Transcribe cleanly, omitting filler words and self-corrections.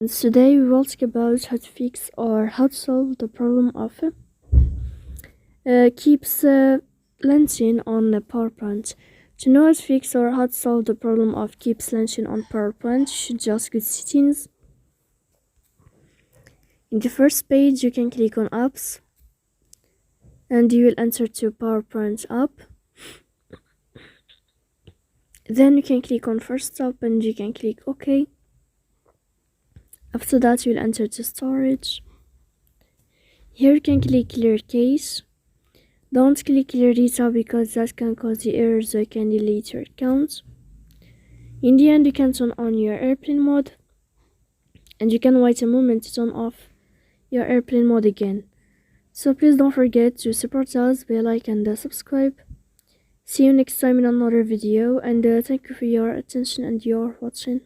Today we will talk about how to fix or how to solve the problem of keeps launching on the PowerPoint. To know how to fix or how to solve the problem of keeps launching on PowerPoint, you should just go to settings. In the first page, you can click on apps and you will enter to PowerPoint app. Then you can click on first stop and you can click OK. After that, you will enter to storage. Here you can click clear cache. Don't click clear data because that can cause the error, so you can delete your account. In the end, you can turn on your airplane mode and you can wait a moment to turn off your airplane mode again. So please don't forget to support us by like and subscribe. See you next time in another video, and thank you for your attention and your watching.